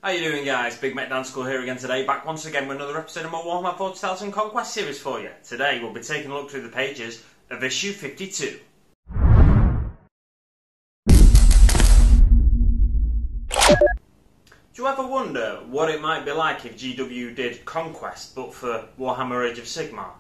How you doing, guys? Big Mech Dan School here again today, back once again with another episode of my Warhammer 40,000 Conquest series for you. Today we'll be taking a look through the pages of issue 52. Do you ever wonder what it might be like if GW did Conquest but for Warhammer Age of Sigma?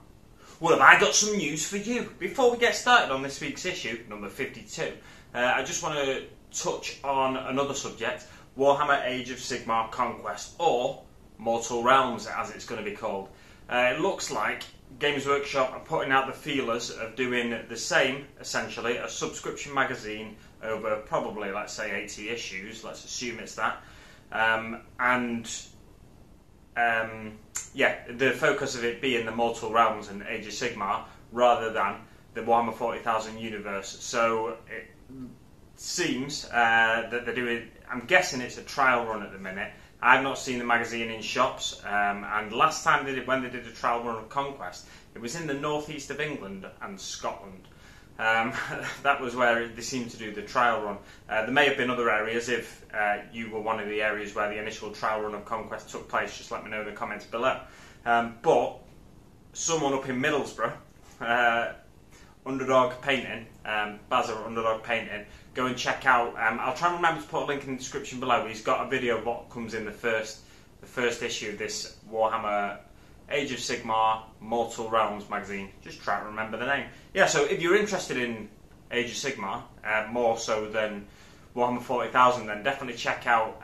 Well, have I got some news for you? Before we get started on this week's issue, number 52, I just want to touch on another subject. Warhammer Age of Sigma Conquest, or Mortal Realms as it's going to be called. It looks like Games Workshop are putting out the feelers of doing the same, essentially, a subscription magazine over probably, let's say, 80 issues, let's assume it's that. The focus of it being the Mortal Realms and Age of Sigma rather than the Warhammer 40,000 universe. So it seems that they're doing, I'm guessing it's a trial run at the minute. I've not seen the magazine in shops, and last time when they did a trial run of Conquest, it was in the northeast of England and Scotland. That was where they seemed to do the trial run. There may have been other areas. If you were one of the areas where the initial trial run of Conquest took place, just let me know in the comments below. But someone up in Middlesbrough, Underdog Painting, Bazza Underdog Painting, go and check out. I'll try and remember to put a link in the description below. He's got a video of what comes in the first issue of this Warhammer Age of Sigma Mortal Realms magazine. Just try to remember the name. Yeah, so if you're interested in Age of Sigma more so than Warhammer 40,000, then definitely check out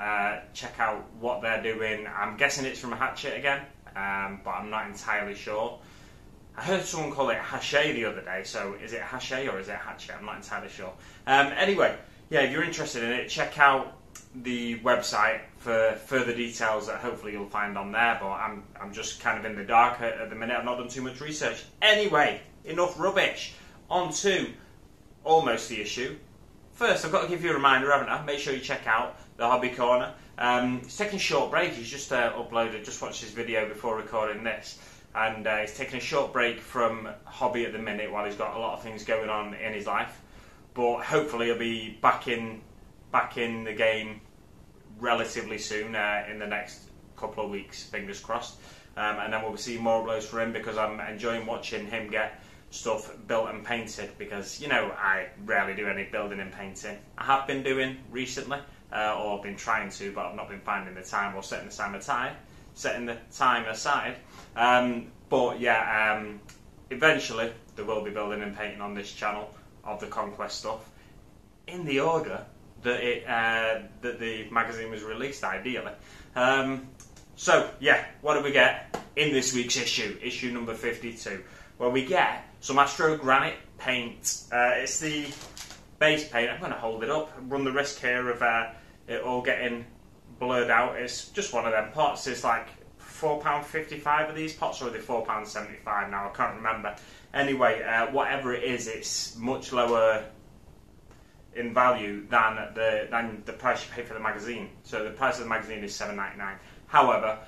what they're doing. I'm guessing it's from Hatchet again, but I'm not entirely sure. I heard someone call it Hachet the other day, so is it Hachet or is it Hatchet? I'm not entirely sure. Anyway, yeah, if you're interested in it, check out the website for further details that hopefully you'll find on there, but I'm just kind of in the dark at the minute. I've not done too much research. Anyway, enough rubbish. On to almost the issue. First, I've got to give you a reminder, haven't I? Make sure you check out the Hobby Corner. He's taking a short break. He's just just watched his video before recording this. And he's taking a short break from hobby at the minute while he's got a lot of things going on in his life. But hopefully he'll be back in the game relatively soon, in the next couple of weeks, fingers crossed. And then we'll see more uploads for him, because I'm enjoying watching him get stuff built and painted, because, you know, I rarely do any building and painting. I have been doing recently, or been trying to, but I've not been finding the time or setting the time aside. But yeah, eventually there will be building and painting on this channel of the Conquest stuff, in the order that the magazine was released, ideally. So yeah, what do we get in this week's issue number 52? Well, we get some Astro Granite paint. It's the base paint. I'm going to hold it up, run the risk here of it all getting blurred out. It's just one of them pots. It's like £4.55 of these pots, or are they £4.75 now? I can't remember. Anyway, whatever it is, it's much lower in value than the price you pay for the magazine. So the price of the magazine is £7.99. However,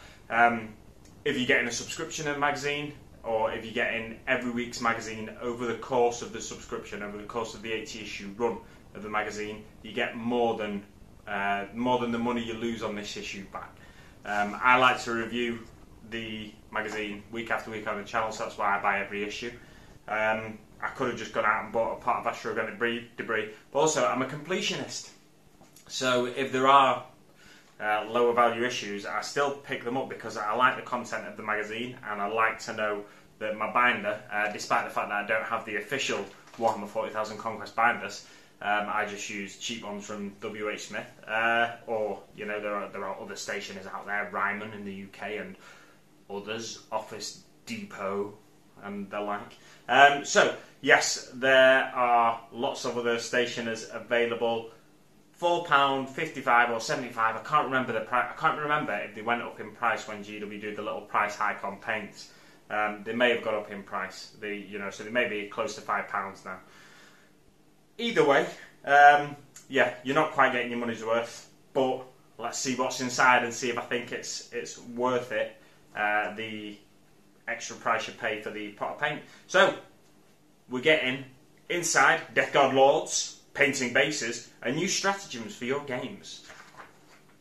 if you're getting a subscription of the magazine, or if you're getting every week's magazine over the course of the subscription, over the course of the 80-issue run of the magazine, you get more than the money you lose on this issue back. I like to review the magazine week after week on the channel, so that's why I buy every issue. I could have just gone out and bought a part of Astro Granite debris, but also I'm a completionist. So if there are lower value issues, I still pick them up because I like the content of the magazine, and I like to know that my binder, despite the fact that I don't have the official Warhammer 40,000 Conquest binders, I just use cheap ones from WH Smith, or, you know, there are other stationers out there, Ryman in the UK and others, Office Depot and the like. So yes, there are lots of other stationers available. £4.55 or £75. I can't remember the price. I can't remember if they went up in price when GW did the little price hike on paints. They may have got up in price. So they may be close to £5 now. Either way, yeah, you're not quite getting your money's worth, but let's see what's inside and see if I think it's worth it, the extra price you pay for the pot of paint. So, we're getting inside Death Guard Lords, painting bases, and new stratagems for your games.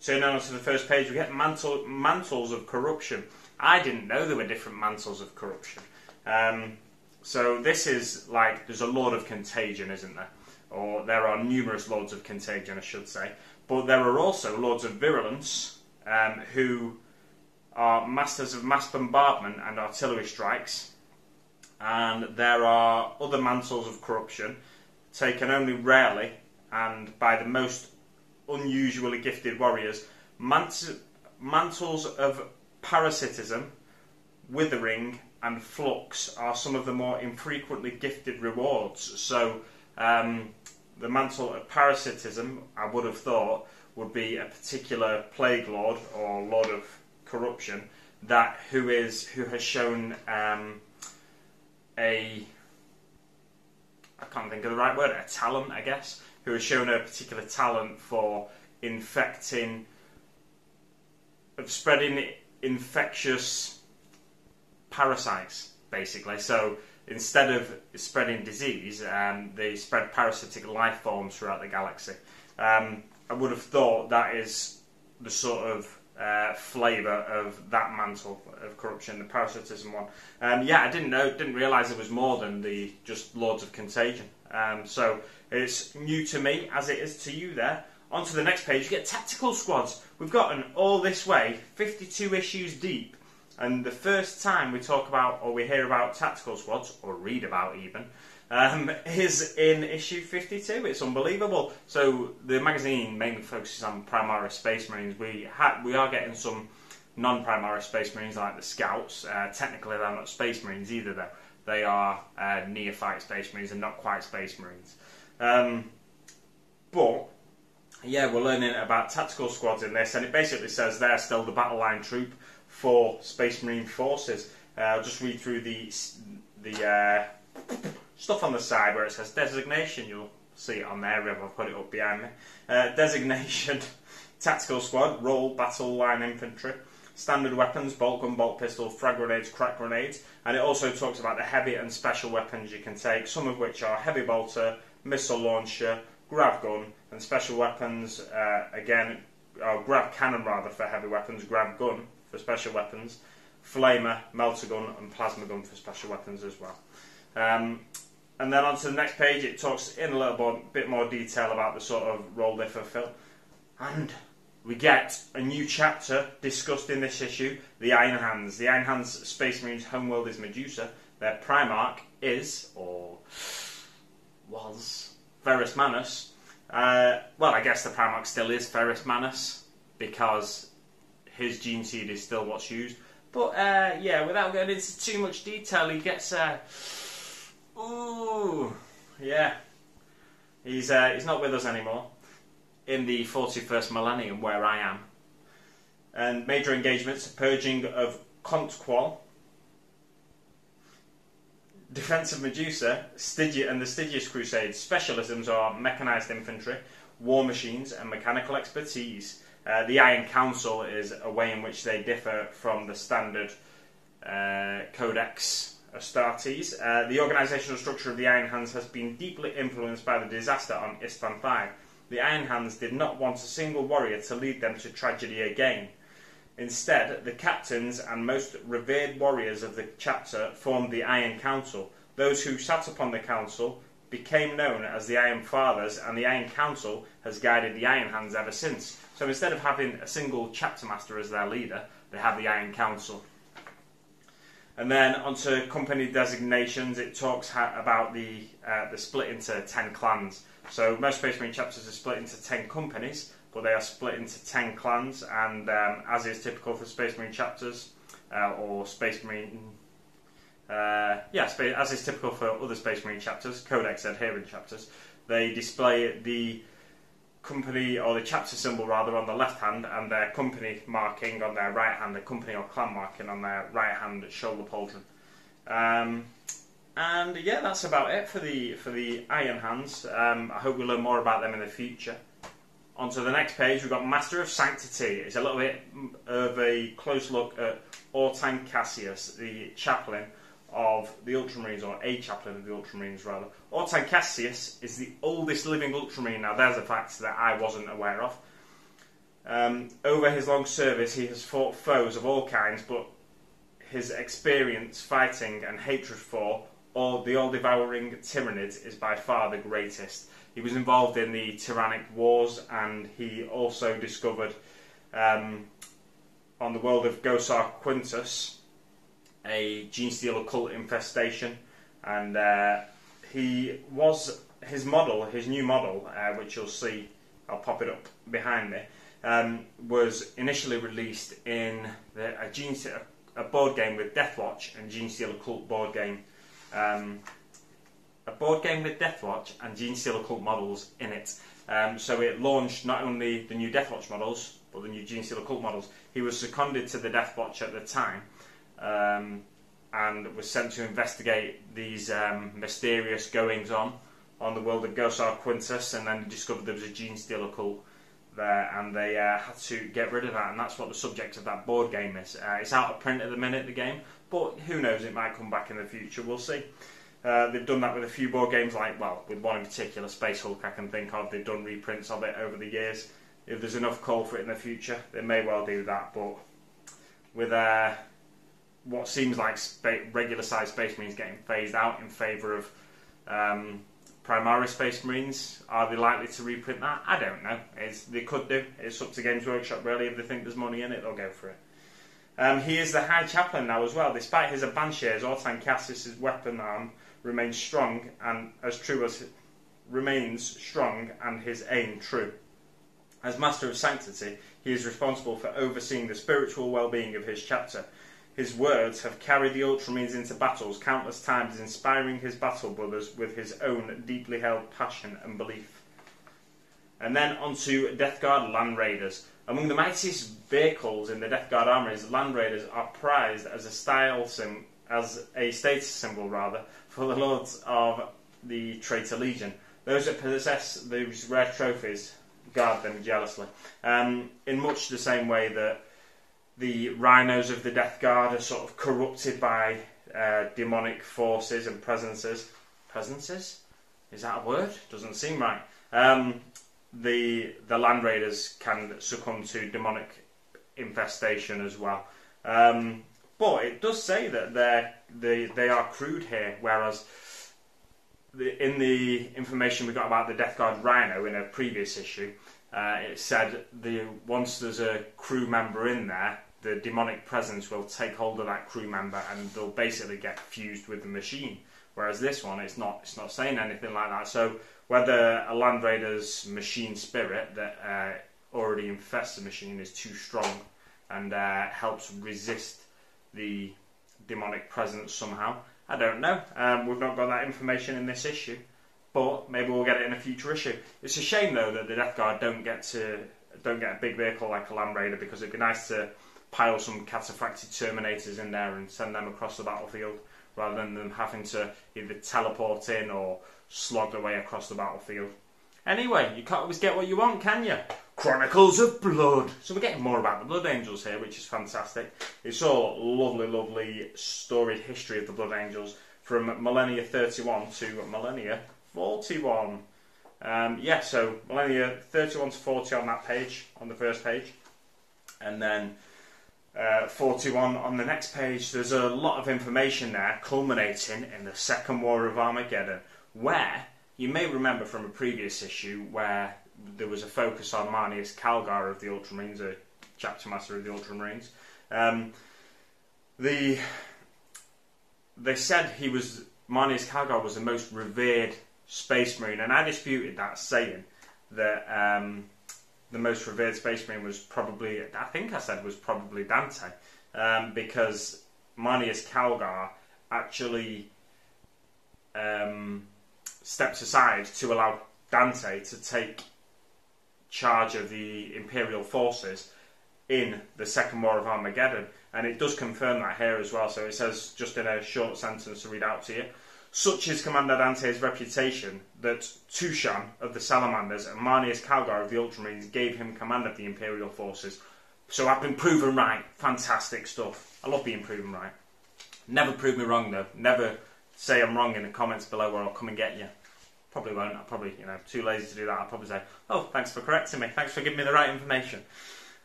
Turning on to the first page, we get Mantles of Corruption. I didn't know there were different Mantles of Corruption. So this is like, there's a Lord of Contagion, isn't there? Or there are numerous Lords of Contagion, I should say. But there are also Lords of Virulence, who are Masters of Mass Bombardment and Artillery Strikes. And there are other Mantles of Corruption, taken only rarely and by the most unusually gifted warriors. Mantles of Parasitism, Withering and Flux are some of the more infrequently gifted rewards. So the Mantle of Parasitism, I would have thought, would be a particular Plague Lord or Lord of Corruption who has shown I can't think of the right word, a talent, I guess, who has shown a particular talent for spreading infectious parasites, basically. So instead of spreading disease, they spread parasitic life forms throughout the galaxy. I would have thought that is the sort of flavour of that Mantle of Corruption, the Parasitism one. Yeah, I didn't realise it was more than the just Lords of Contagion. So it's new to me, as it is to you there. On to the next page, you get Tactical Squads. We've gotten all this way, 52 issues deep, and the first time we talk about, or we hear about Tactical Squads, or read about even, is in issue 52. It's unbelievable. So the magazine mainly focuses on Primaris Space Marines. We are getting some non-Primaris Space Marines like the Scouts. Technically they're not Space Marines either though. They are neophyte Space Marines and not quite Space Marines. But yeah, we're learning about Tactical Squads in this, and it basically says they're still the battle line troop for Space Marine forces. I'll just read through the stuff on the side where it says designation. You'll see it on there if I've put it up behind me. Designation, Tactical Squad, role, battle line infantry, standard weapons, bolt gun, bolt pistol, frag grenades, crack grenades, and it also talks about the heavy and special weapons you can take, some of which are heavy bolter, missile launcher, grav gun, and special weapons, grav cannon rather for heavy weapons, grav gun for special weapons, flamer, melter gun, and plasma gun for special weapons as well. And then on to the next page, it talks in a little bit more detail about the sort of role they fulfill. And we get a new chapter discussed in this issue, the Iron Hands. The Iron Hands Space Marines' homeworld is Medusa. Their Primarch is, or was, Ferrus Manus. Well, I guess the Primarch still is Ferrus Manus, because his gene seed is still what's used. But yeah, without going into too much detail, he gets ooh, yeah, he's not with us anymore in the 41st millennium where I am. And major engagements: purging of Conquest, defense of Medusa, and the Stygius Crusades. Specialisms are mechanized infantry, war machines, and mechanical expertise. The Iron Council is a way in which they differ from the standard Codex Astartes. The organisational structure of the Iron Hands has been deeply influenced by the disaster on Ispan V. The Iron Hands did not want a single warrior to lead them to tragedy again. Instead, the captains and most revered warriors of the chapter formed the Iron Council. Those who sat upon the council became known as the Iron Fathers, and the Iron Council has guided the Iron Hands ever since. So instead of having a single chapter master as their leader, they have the Iron Council. And then onto company designations, it talks about the split into 10 clans. So most Space Marine chapters are split into 10 companies, but they are split into 10 clans, and as is typical for Space Marine chapters, or Space Marine... as is typical for other Space Marine chapters, Codex adherent chapters, they display the company, or the chapter symbol rather, on the left hand, and their company marking on their right hand, the company or clan marking on their right hand shoulder pauldron. And yeah, that's about it for the Iron Hands. I hope we learn more about them in the future. On to the next page, we've got Master of Sanctity. It's a little bit of a close look at Ortan Cassius, the chaplain of the Ultramarines, or a chaplain of the Ultramarines rather. Ortan Cassius is the oldest living Ultramarine. Now there's a fact that I wasn't aware of. Over his long service, he has fought foes of all kinds, but his experience fighting and hatred for the all-devouring Tyranids is by far the greatest. He was involved in the Tyrannic Wars, and he also discovered on the world of Gosar Quintus a Genesteal occult infestation, and his new model, which you'll see, I'll pop it up behind me, was initially released in a board game with Deathwatch and Genesteal occult board game. A board game with Deathwatch and Genesteal occult models in it. So it launched not only the new Deathwatch models, but the new Genesteal occult models. He was seconded to the Deathwatch at the time, and was sent to investigate these mysterious goings-on the world of Gosar Quintus, and then discovered there was a Genesteal occult there, and they had to get rid of that, and that's what the subject of that board game is. It's out of print at the minute, the game, but who knows, it might come back in the future, we'll see. They've done that with a few board games, with one in particular, Space Hulk, I can think of. They've done reprints of it over the years. If there's enough call for it in the future, they may well do that, but with what seems like regular-sized Space Marines getting phased out in favour of Primaris Space Marines, are they likely to reprint that? I don't know. They could do. It's up to Games Workshop, really. If they think there's money in it, they'll go for it. He is the High Chaplain now as well. Despite his advanced years, Ortan Cassis's weapon arm remains strong and his aim true. As Master of Sanctity, he is responsible for overseeing the spiritual well-being of his chapter. His words have carried the Ultramarines into battles countless times, inspiring his battle brothers with his own deeply held passion and belief. And then onto Death Guard Land Raiders. Among the mightiest vehicles in the Death Guard armories, Land Raiders are prized as a status symbol for the Lords of the Traitor Legion. Those that possess these rare trophies guard them jealously. In much the same way that the Rhinos of the Death Guard are sort of corrupted by demonic forces and presences. Presences? Is that a word? Doesn't seem right. The Land Raiders can succumb to demonic infestation as well. But it does say that they are crewed here, whereas in the information we got about the Death Guard Rhino in a previous issue, it said once there's a crew member in there, the demonic presence will take hold of that crew member and they'll basically get fused with the machine. Whereas this one, it's not saying anything like that. So whether a Land Raider's machine spirit that already infests the machine is too strong and helps resist the demonic presence somehow, I don't know. We've not got that information in this issue, but maybe we'll get it in a future issue. It's a shame though that the Death Guard don't get a big vehicle like a Land Raider, because it'd be nice to pile some cataphracted Terminators in there and send them across the battlefield, rather than them having to either teleport in or slog their way across the battlefield. Anyway, you can't always get what you want, can you? Chronicles of Blood. So we're getting more about the Blood Angels here, which is fantastic. It's all lovely, lovely storied history of the Blood Angels from Millennia 31 to Millennia 41. So Millennia 31 to 40 on that page, on the first page. And then 41 on the next page. There's a lot of information there, culminating in the Second War of Armageddon, where you may remember from a previous issue where there was a focus on Marneus Calgar of the Ultramarines, a chapter master of the Ultramarines. They said Marneus Calgar was the most revered Space Marine, and I disputed that, saying that the most revered Space Marine was probably Dante, because Marneus Calgar actually steps aside to allow Dante to take charge of the Imperial forces in the Second War of Armageddon, and it does confirm that here as well. So it says, just in a short sentence to read out to you, such is Commander Dante's reputation that Tushan of the Salamanders and Marneus Calgar of the Ultramarines gave him command of the Imperial forces. So I've been proven right. Fantastic stuff. I love being proven right. Never prove me wrong though. Never say I'm wrong in the comments below, or I'll come and get you. Probably won't. I'll probably, too lazy to do that. I'll probably say, oh, thanks for correcting me. Thanks for giving me the right information.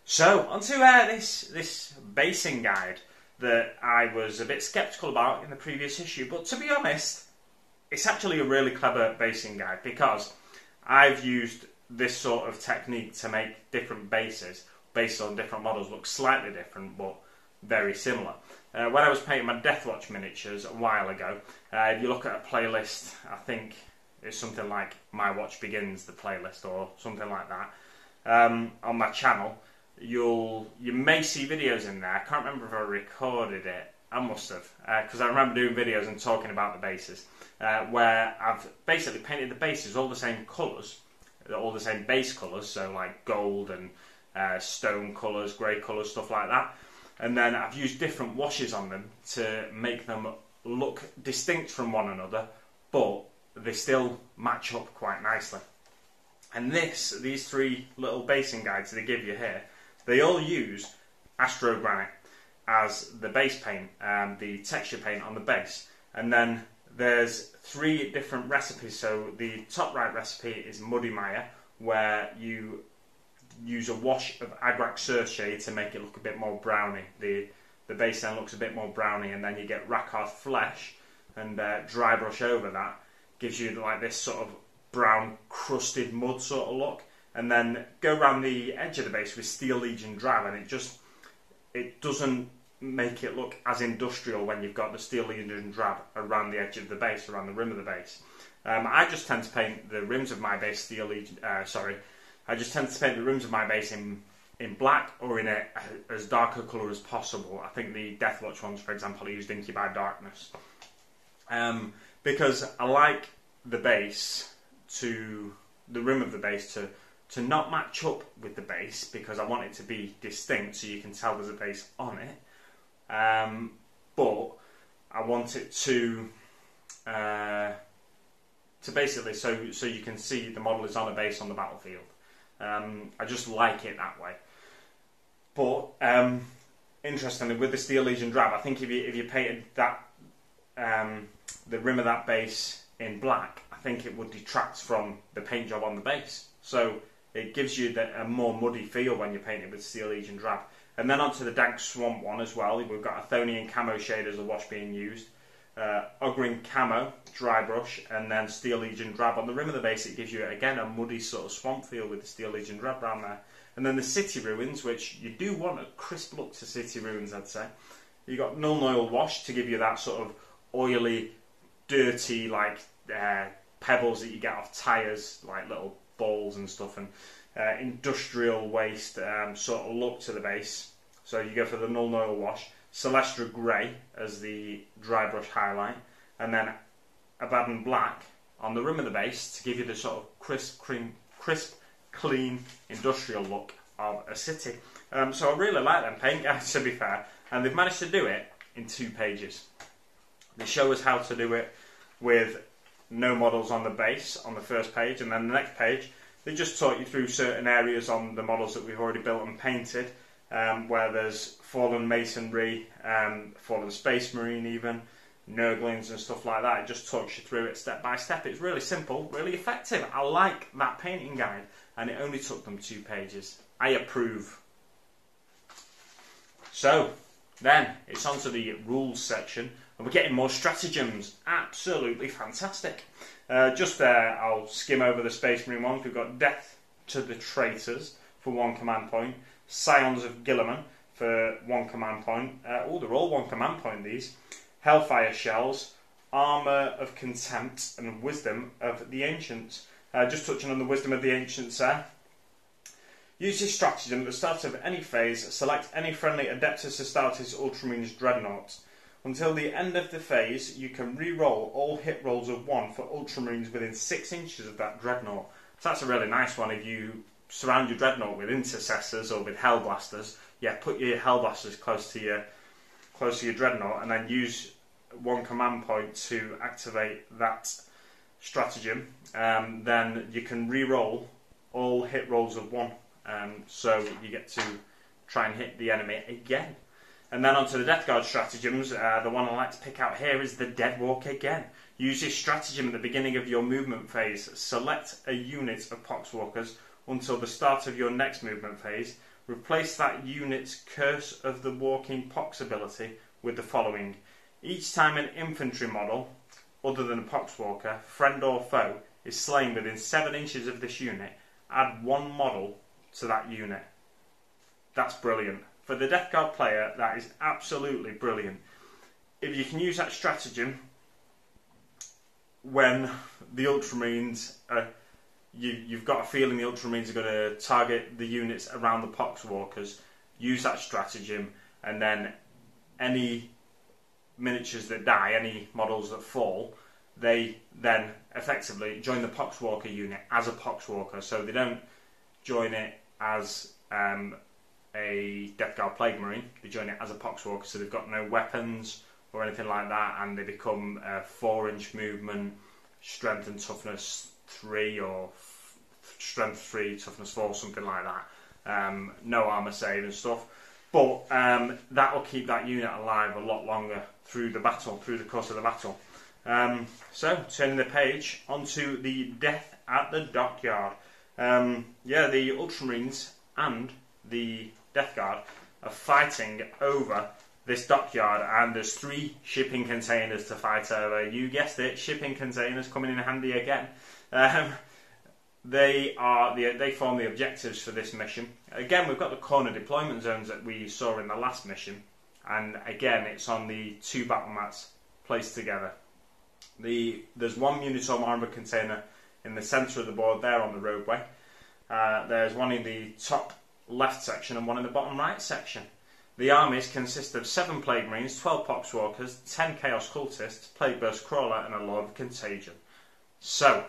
So, onto this basing guide that I was a bit sceptical about in the previous issue. But to be honest, it's actually a really clever basing guide, because I've used this sort of technique to make different bases based on different models look slightly different but very similar. When I was painting my Deathwatch miniatures a while ago, if you look at a playlist, I think it's something like My Watch Begins, the playlist, or something like that, on my channel, you may see videos in there. I can't remember if I recorded it. I must have, because I remember doing videos and talking about the bases, where I've basically painted the bases all the same colours, all the same base colours, so like gold and stone colours, grey colours, stuff like that. And then I've used different washes on them to make them look distinct from one another, but they still match up quite nicely. And these three little basing guides they give you here, they all use Astro Granite as the base paint, the texture paint on the base. And then there's 3 different recipes. So the top right recipe is Muddy Mire, where you use a wash of Agrax Surche to make it look a bit more browny. The base then looks a bit more browny, and then you get Rakarth Flesh and dry brush over that. Gives you like this sort of brown crusted mud sort of look. And then go around the edge of the base with Steel Legion Drab, and it doesn't make it look as industrial when you've got the Steel Legion Drab around the edge of the base, around the rim of the base. I just tend to paint the rims of my base I just tend to paint the rims of my base in black, or in as dark a colour as possible. I think the Deathwatch ones, for example, I used Inky by Darkness. Because I like the rim of the base to not match up with the base, because I want it to be distinct so you can tell there's a base on it. But I want it to basically so you can see the model is on a base on the battlefield. I just like it that way. But interestingly, with the Steel Legion Drab, I think if you painted that the rim of that base in black, I think it would detract from the paint job on the base. So it gives you a more muddy feel when you're painting with Steel Legion Drab. And then onto the Dank Swamp one as well, we've got Athonian Camo Shade as a wash being used, Ugrin Camo, dry brush, and then Steel Legion Drab. On the rim of the base, it gives you, again, a muddy sort of swamp feel with the Steel Legion Drab down there. And then the City Ruins, which you do want a crisp look to City Ruins, I'd say. You've got Null Oil Wash to give you that sort of oily, dirty, like pebbles that you get off tyres, like little balls and stuff, and industrial waste sort of look to the base. So you go for the Null Oil Wash, Celestra Grey as the dry brush highlight, and then Abaddon Black on the rim of the base to give you the sort of crisp, clean, industrial look of a city. So I really like them paint guides, to be fair, and they've managed to do it in 2 pages. They show us how to do it with no models on the base on the first page, and then the next page they just talk you through certain areas on the models that we've already built and painted, where there's Fallen Masonry, Fallen Space Marine even, Nurglings and stuff like that. It just talks you through it step by step. It's really simple, really effective. I like that painting guide, and it only took them 2 pages. I approve. So, then, it's on to the rules section, and we're getting more stratagems. Absolutely fantastic. Just there, I'll skim over the Space Marine ones. We've got Death to the Traitors for 1 command point, Scions of Guilliman for 1 command point. Oh, they're all 1 command point, these. Hellfire Shells, Armour of Contempt, and Wisdom of the Ancients. Just touching on the Wisdom of the Ancients there. Use this stratagem at the start of any phase. Select any friendly Adeptus Astartes Ultramarines Dreadnought. Until the end of the phase, you can re-roll all hit rolls of 1 for Ultramarines within 6 inches of that Dreadnought. So that's a really nice one. If you surround your Dreadnought with Intercessors or with Hellblasters, yeah, put your Hellblasters close to your Dreadnought, and then use 1 command point to activate that stratagem. Then you can re-roll all hit rolls of 1. So you get to try and hit the enemy again. And then onto the Death Guard stratagems, the one I like to pick out here is the Dead Walk again. Use this stratagem at the beginning of your movement phase. Select a unit of Poxwalkers until the start of your next movement phase. Replace that unit's Curse of the Walking Pox ability with the following. Each time an infantry model, other than a Poxwalker, friend or foe, is slain within 7 inches of this unit, add 1 model to that unit. That's brilliant. For the Death Guard player, that is absolutely brilliant. If you can use that stratagem when the Ultramarines are, you've got a feeling the Ultramarines are going to target the units around the Poxwalkers, use that stratagem, and then any miniatures that die, any models that fall, they then effectively join the Poxwalker unit as a Poxwalker, so they don't join it as a Death Guard Plague Marine, they join it as a Poxwalker, so they've got no weapons or anything like that, and they become 4-inch movement, strength and toughness 3, or strength 3, toughness 4, something like that. No armour save and stuff, but that will keep that unit alive a lot longer through the battle, through the course of the battle. So, turning the page onto the Death at the Dockyard. Yeah, the Ultramarines and the Death Guard are fighting over this dockyard, and there's 3 shipping containers to fight over. You guessed it, shipping containers coming in handy again. They form the objectives for this mission. Again, we've got the corner deployment zones that we saw in the last mission, and again, it's on the 2 battle mats placed together. There's 1 uniform armour container in the centre of the board there on the roadway. There's 1 in the top left section and 1 in the bottom right section. The armies consist of 7 Plague Marines, 12 Poxwalkers, 10 Chaos Cultists, Plague Burst Crawler, and a Lord of Contagion. So,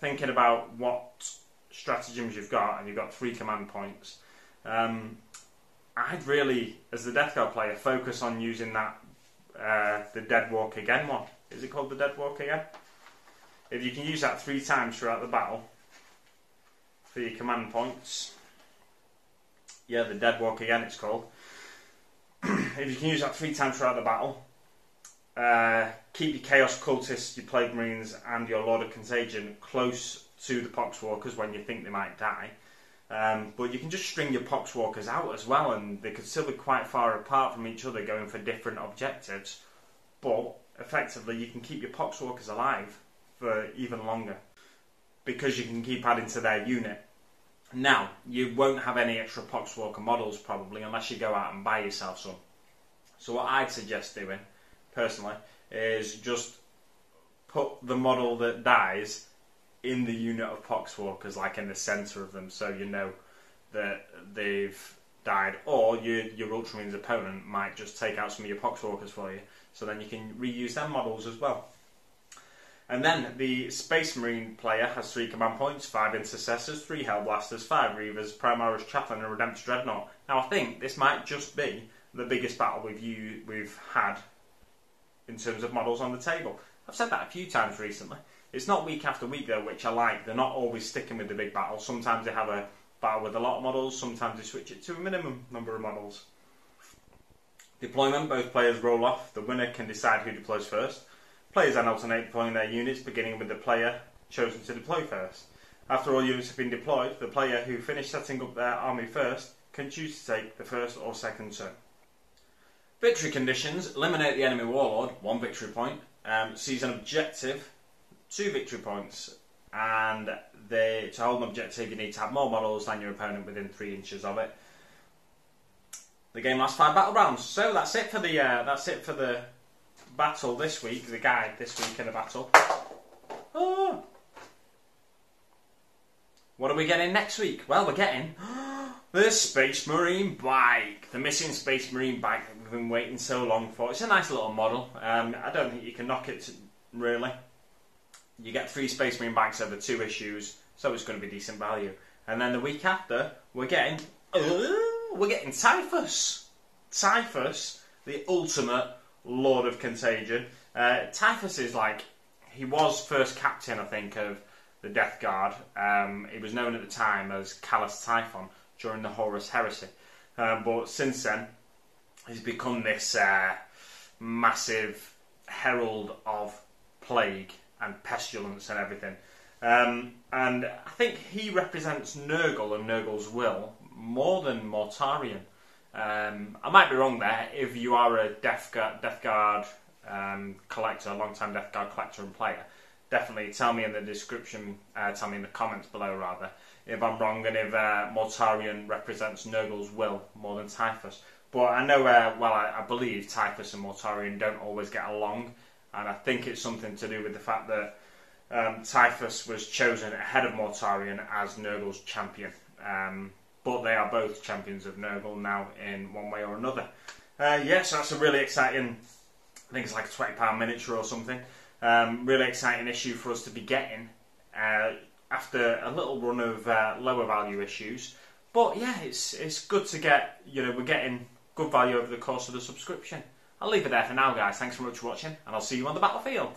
thinking about what stratagems you've got, and you've got 3 command points, I'd really, as the Death Guard player, focus on using that the Dead Walk Again one. Is it called the Dead Walk Again? If you can use that 3 times throughout the battle for your command points, yeah, the Dead Walk Again it's called. If you can use that 3 times throughout the battle, keep your Chaos Cultists, your Plague Marines, and your Lord of Contagion close to the Poxwalkers when you think they might die. But you can just string your Poxwalkers out as well, and they could still be quite far apart from each other going for different objectives, but effectively you can keep your Poxwalkers alive for even longer because you can keep adding to their unit. Now, you won't have any extra Poxwalker models probably unless you go out and buy yourself some. So what I'd suggest doing, personally, is just put the model that dies in the unit of Poxwalkers, like in the centre of them, so you know that they've died. Or your Ultramarines opponent might just take out some of your Poxwalkers for you, so then you can reuse them models as well. And then the Space Marine player has 3 command points, 5 Intercessors, 3 Hellblasters, 5 Reavers, Primaris Chaplain, and Redemptor Dreadnought. Now I think this might just be the biggest battle we've had in terms of models on the table. I've said that a few times recently. It's not week after week though, which I like. They're not always sticking with the big battle. Sometimes they have a battle with a lot of models, sometimes they switch it to a minimum number of models. Deployment, both players roll off. The winner can decide who deploys first. Players then alternate deploying their units, beginning with the player chosen to deploy first. After all units have been deployed, the player who finished setting up their army first can choose to take the first or second turn. Victory conditions: eliminate the enemy warlord, 1 victory point. Seize an objective, 2 victory points. And to hold an objective, you need to have more models than your opponent within 3 inches of it. The game lasts 5 battle rounds. So that's it for the battle this week. The guide this week in the battle. Oh. What are we getting next week? Well, we're getting the Space Marine bike. The missing Space Marine bike that we've been waiting so long for. It's a nice little model. I don't think you can knock it really. You get 3 Space Marine bikes over 2 issues, so it's going to be decent value. And then the week after, we're getting Typhus. Typhus, the ultimate Lord of Contagion. Typhus is like, he was first captain, I think, of the Death Guard. He was known at the time as Callous Typhon during the Horus Heresy. But since then, he's become this massive herald of plague and pestilence and everything. And I think he represents Nurgle and Nurgle's will more than Mortarion. I might be wrong there. If you are a Death Guard collector, long-time Death Guard collector and player, definitely tell me in the description, tell me in the comments below rather, if I'm wrong and if Mortarion represents Nurgle's will more than Typhus. But I know, I believe Typhus and Mortarion don't always get along, and I think it's something to do with the fact that Typhus was chosen ahead of Mortarion as Nurgle's champion. But they are both champions of Nurgle now in one way or another. So that's a really exciting, I think it's like a £20 miniature or something. Really exciting issue for us to be getting after a little run of lower value issues. But yeah, it's good to get, we're getting good value over the course of the subscription. I'll leave it there for now, guys. Thanks so much for watching, and I'll see you on the battlefield.